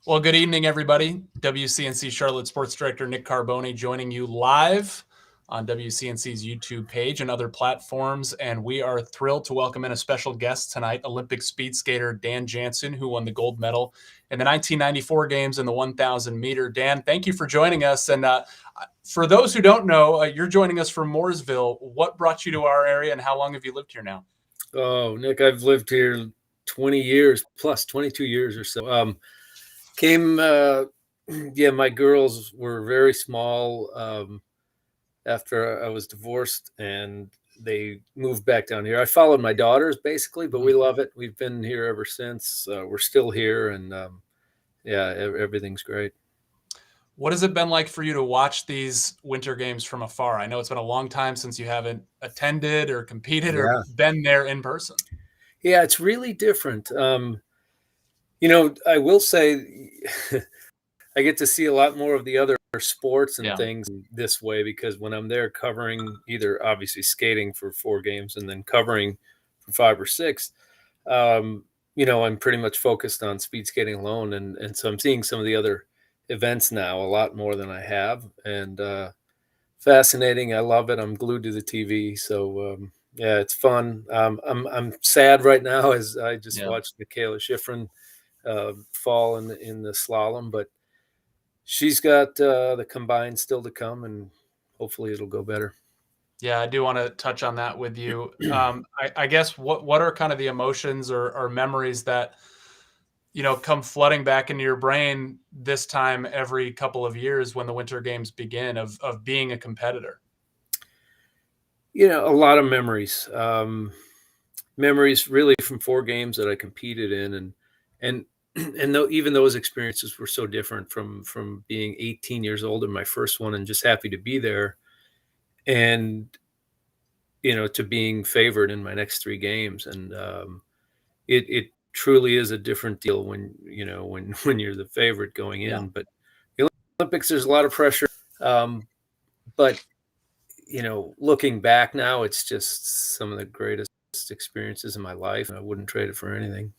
Well, good evening, everybody. WCNC Charlotte Sports Director Nick Carboni joining you live on WCNC's YouTube page and other platforms. And we are thrilled to welcome in a special guest tonight, Olympic speed skater Dan Jansen, who won the gold medal in the 1994 games in the 1,000 meter. Dan, thank you for joining us. And for those who don't know, you're joining us from Mooresville. What brought you to our area and how long have you lived here now? Oh, Nick, I've lived here 20 years plus 22 years or so. Came, yeah, my girls were very small after I was divorced and they moved back down here. I followed my daughters basically, but we love it. We've been here ever since. We're still here and yeah, everything's great. What has it been like for you to watch these winter games from afar? I know it's been a long time since you haven't attended or competed or Yeah. been there in person. Yeah, it's really different. I will say I get to see a lot more of the other sports and Yeah. things this way because when I'm there covering either obviously skating for 4 games and then covering for 5 or 6, I'm pretty much focused on speed skating alone. And so I'm seeing some of the other events now a lot more than I have. And fascinating. I love it. I'm glued to the TV. So, yeah, it's fun. I'm sad right now as I just Yeah. watched Michaela Schifrin fall in the slalom, but she's got the combined still to come, and hopefully it'll go better. Yeah, I do want to touch on that with you. I guess what are kind of the emotions or memories that come flooding back into your brain this time every couple of years when the winter games begin of being a competitor? A lot of memories. Memories really from 4 games that I competed in, and and though even those experiences were so different from being 18 years old in my first one and just happy to be there, and to being favored in my next 3 games, and it truly is a different deal when you're the favorite going Yeah. in. But the Olympics, there's a lot of pressure. But looking back now, it's just some of the greatest experiences in my life. I wouldn't trade it for anything.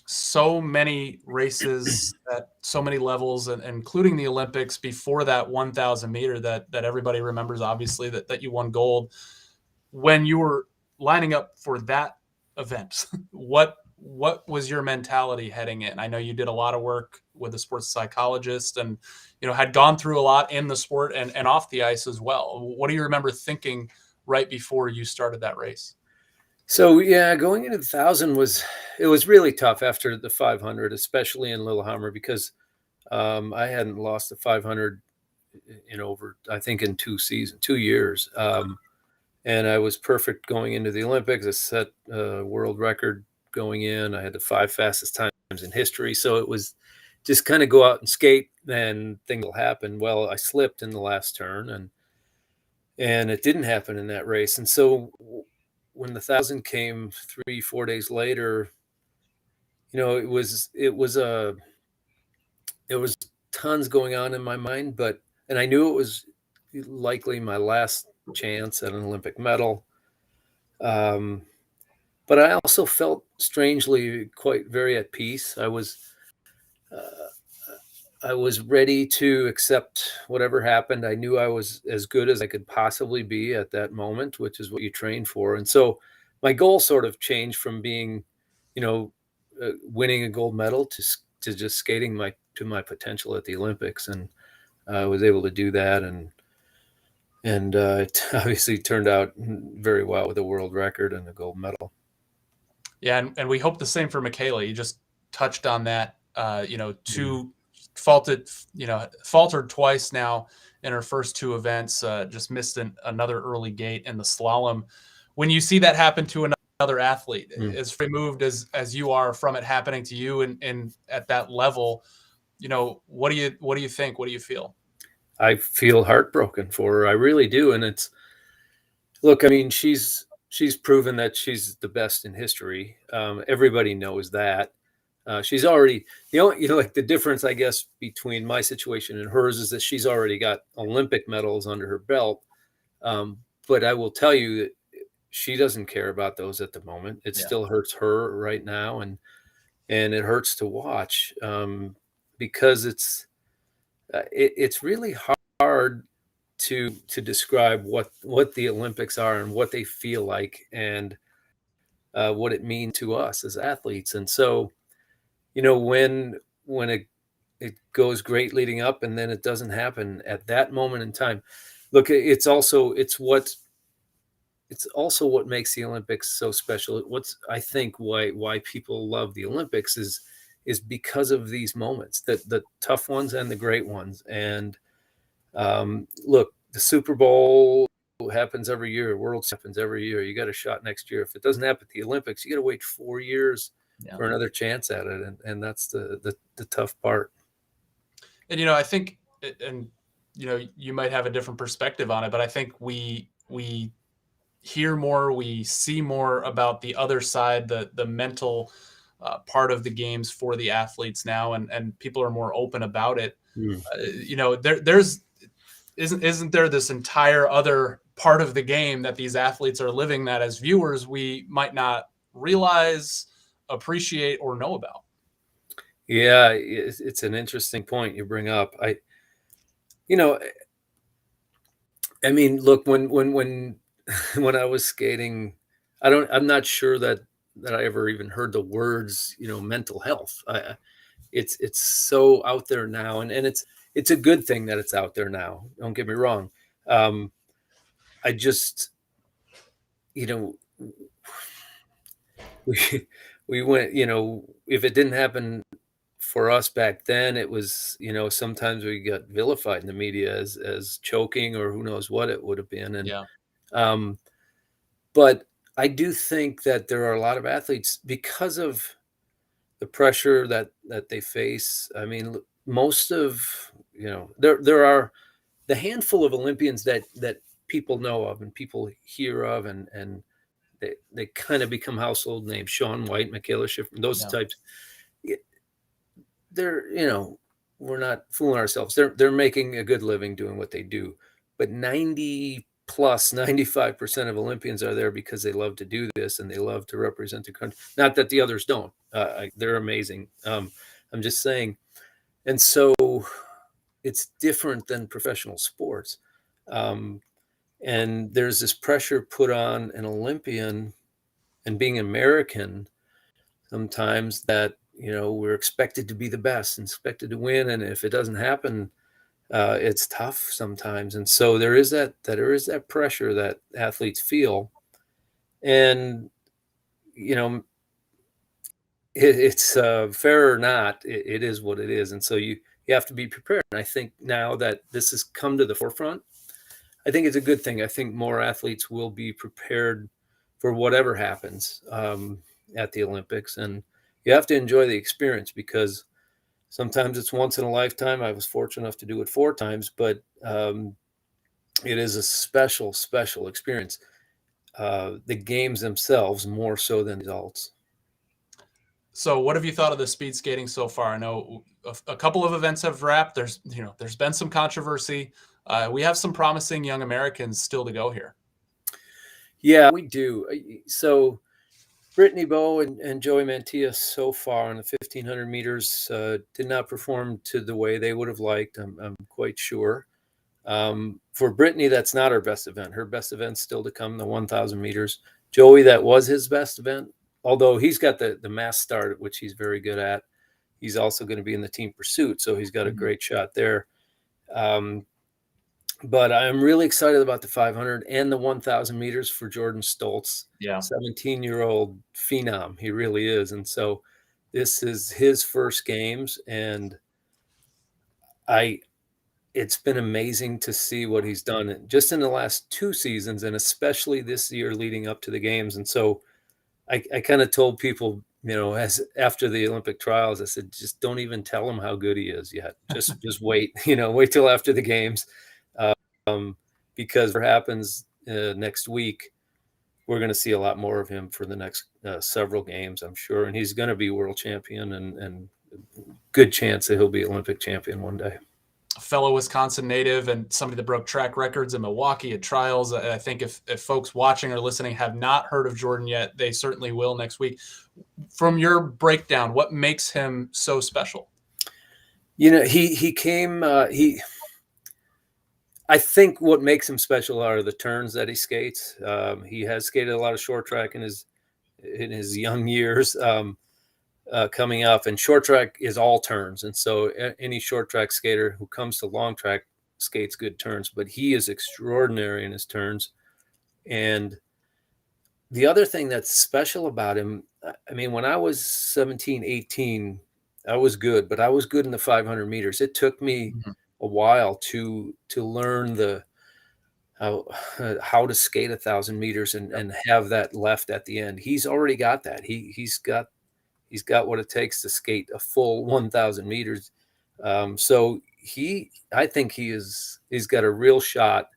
So many races at so many levels, and including the Olympics before that 1,000 meter that everybody remembers, obviously, that you won gold. When you were lining up for that event, what was your mentality heading in? I know you did a lot of work with a sports psychologist and had gone through a lot in the sport and off the ice as well. What do you remember thinking right before you started that race? So yeah, going into the 1,000 was really tough after the 500, especially in Lillehammer, because I hadn't lost the 500 in over, I think, in 2 years. And I was perfect going into the Olympics. I set a world record going in. I had the 5 fastest times in history. So it was just kind of go out and skate and things will happen. Well, I slipped in the last turn and it didn't happen in that race. And so when the 1,000 came 3, 4 days later, it was tons going on in my mind, and I knew it was likely my last chance at an Olympic medal. Um, but I also felt strangely quite very at peace. I was ready to accept whatever happened. I knew I was as good as I could possibly be at that moment, which is what you train for. And so my goal sort of changed from being, winning a gold medal to just skating to my potential at the Olympics, and I was able to do that, and it obviously turned out very well with a world record and a gold medal. Yeah, and we hope the same for Michaela. You just touched on that. Two faltered twice now in her first 2 events. Just missed another early gate in the slalom. When you see that happen to another athlete, Mm. as removed as you are from it happening to you, and at that level, what do you think? What do you feel? I feel heartbroken for her. I really do, and look. I mean, she's proven that she's the best in history. Everybody knows that. She's already like the difference, I guess, between my situation and hers is that she's already got Olympic medals under her belt. But I will tell you that she doesn't care about those at the moment. It Yeah. still hurts her right now, and it hurts to watch. because it's really hard to describe what the Olympics are and what they feel like, and what it means to us as athletes. And so, when it goes great leading up, and then it doesn't happen at that moment in time. Look, it's also what makes the Olympics so special. What's I think why people love the Olympics is because of these moments, the tough ones and the great ones. And look, the Super Bowl happens every year. World happens every year. You got a shot next year. If it doesn't happen at the Olympics, you got to wait 4 years Yeah. for another chance at it, and that's the tough part. And I think, and you might have a different perspective on it, but I think we hear more, we see more about the other side, the mental part of the games for the athletes now, and people are more open about it. There's isn't there this entire other part of the game that these athletes are living that as viewers we might not realize, appreciate, or know about? Yeah, it's an interesting point you bring up. You know, I mean, look, when when I was skating, I'm not sure that I ever even heard the words, mental health. It's so out there now, and it's a good thing that it's out there now. Don't get me wrong. I just, you know, we went, if it didn't happen for us back then, it was, sometimes we got vilified in the media as choking, or who knows what it would have been. And Yeah. um, but I do think that there are a lot of athletes, because of the pressure that they face. I mean, most of, there are the handful of Olympians that people know of and people hear of, and they kind of become household names. Shaun White, Michaela Schifrin, those Yeah. types. They're, we're not fooling ourselves. They're making a good living doing what they do. But 95% of Olympians are there because they love to do this and they love to represent the country. Not that the others don't. They're amazing. I'm just saying. And so it's different than professional sports. And there's this pressure put on an Olympian, and being American sometimes, that we're expected to be the best and expected to win, and if it doesn't happen, it's tough sometimes. And so there is that pressure that athletes feel. And it's fair or not, it is what it is. And so you have to be prepared. And I think now that this has come to the forefront, I think it's a good thing. I think more athletes will be prepared for whatever happens at the Olympics. And you have to enjoy the experience, because sometimes it's once in a lifetime. I was fortunate enough to do it 4 times, but it is a special, special experience. The games themselves more so than results. So what have you thought of the speed skating so far? I know a couple of events have wrapped. There's been some controversy. We have some promising young Americans still to go here. Yeah, we do. So Brittany Bowe and Joey Mantilla so far on the 1,500 meters did not perform to the way they would have liked, I'm quite sure. For Brittany, that's not her best event. Her best event's still to come, the 1,000 meters. Joey, that was his best event, although he's got the mass start, which he's very good at. He's also going to be in the team pursuit, so he's got a great shot there. But I'm really excited about the 500 and the 1,000 meters for Jordan Stoltz. Yeah. 17-year-old phenom. He really is. And so this is his first games, and it's been amazing to see what he's done just in the last 2 seasons, and especially this year leading up to the games. And so I kind of told people, as after the Olympic trials, I said, just don't even tell him how good he is yet. Just wait, wait till after the games. Because what happens next week, we're going to see a lot more of him for the next several games, I'm sure. And he's going to be world champion, and good chance that he'll be Olympic champion one day. A fellow Wisconsin native and somebody that broke track records in Milwaukee at trials. I think if folks watching or listening have not heard of Jordan yet, they certainly will next week. From your breakdown, what makes him so special? He came. I think what makes him special are the turns that he skates. He has skated a lot of short track in his young years. Coming up, and short track is all turns, and so any short track skater who comes to long track skates good turns, but he is extraordinary in his turns. And the other thing that's special about him, I mean, when I was 17, 18, I was good, but I was good in the 500 meters. It took me Mhm. a while to learn how to skate 1,000 meters and have that left at the end. He's already got that. He's got what it takes to skate a full 1,000 meters. So I think he's got a real shot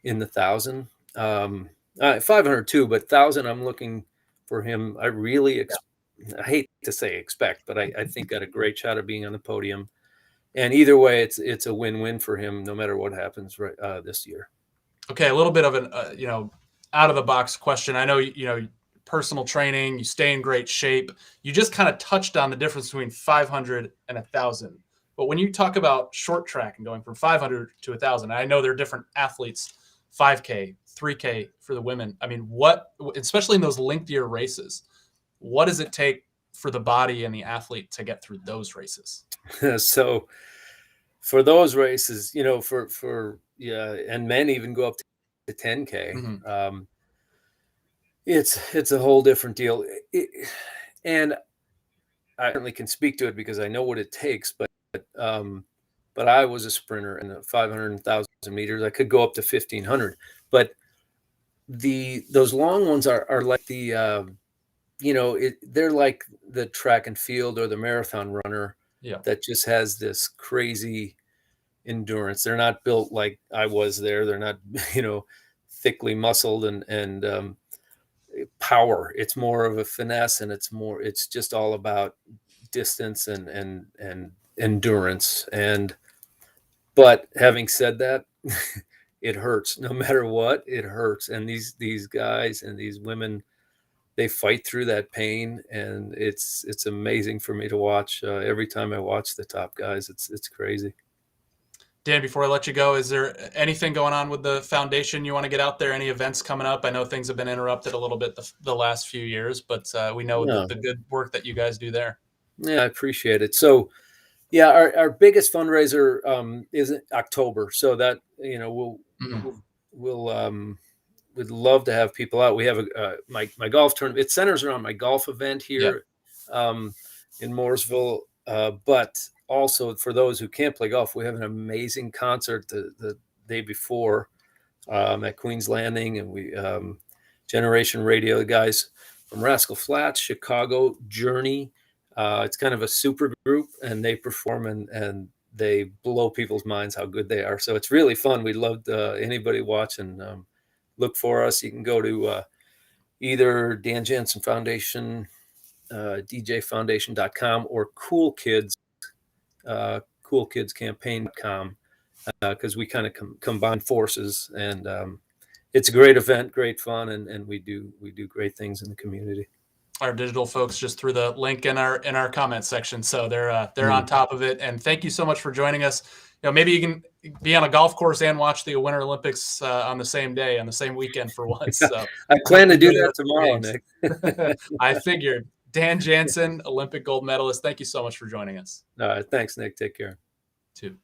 in the 1,000. 500 too, but 1,000, I'm looking for him. I hate to say expect, but I think got a great shot of being on the podium. And either way, it's a win-win for him, no matter what happens this year. Okay, a little bit of an out of the box question. I know personal training, you stay in great shape. You just kind of touched on the difference between 500 and 1,000. But when you talk about short track and going from 500 to 1,000, I know there are different athletes, 5K, 3K for the women. I mean, especially in those lengthier races, what does it take for the body and the athlete to get through those races? So for those races, and men even go up to 10K. Mm-hmm. It's a whole different deal. And I certainly can speak to it because I know what it takes, but I was a sprinter in the 500 and 1,000 meters. I could go up to 1,500, but those long ones are like they're like the track and field or the marathon runner that just has this crazy endurance. They're not built like I was there. They're not, thickly muscled and power. It's more of a finesse, and it's just all about distance and endurance. But having said that, it hurts no matter what. It hurts. And these guys and these women, they fight through that pain, and it's amazing for me to watch. Every time I watch the top guys, it's crazy. Dan, before I let you go, is there anything going on with the foundation you want to get out there? Any events coming up? I know things have been interrupted a little bit the last few years, but we know the good work that you guys do there. Yeah, I appreciate it. So, yeah, our biggest fundraiser is in October. So that we'd love to have people out. We have my golf tournament. It centers around my golf event here in Mooresville, but also for those who can't play golf, we have an amazing concert the day before at Queen's Landing, and we Generation Radio, the guys from Rascal Flatts, Chicago, Journey. It's kind of a super group, and they perform and they blow people's minds how good they are. So it's really fun. We'd love anybody watching. Look for us. You can go to either Dan Jansen Foundation, djfoundation.com, or coolkidscampaign.com, because we kind of combine forces, and it's a great event, great fun, and we do great things in the community. Our digital folks just threw the link in our comment section, so they're on top of it. And thank you so much for joining us. Maybe you can be on a golf course and watch the Winter Olympics on the same day, on the same weekend for once. So I plan to do that tomorrow, Nick. I figured. Dan Jansen, Olympic gold medalist. Thank you so much for joining us. Thanks, Nick. Take care. Too.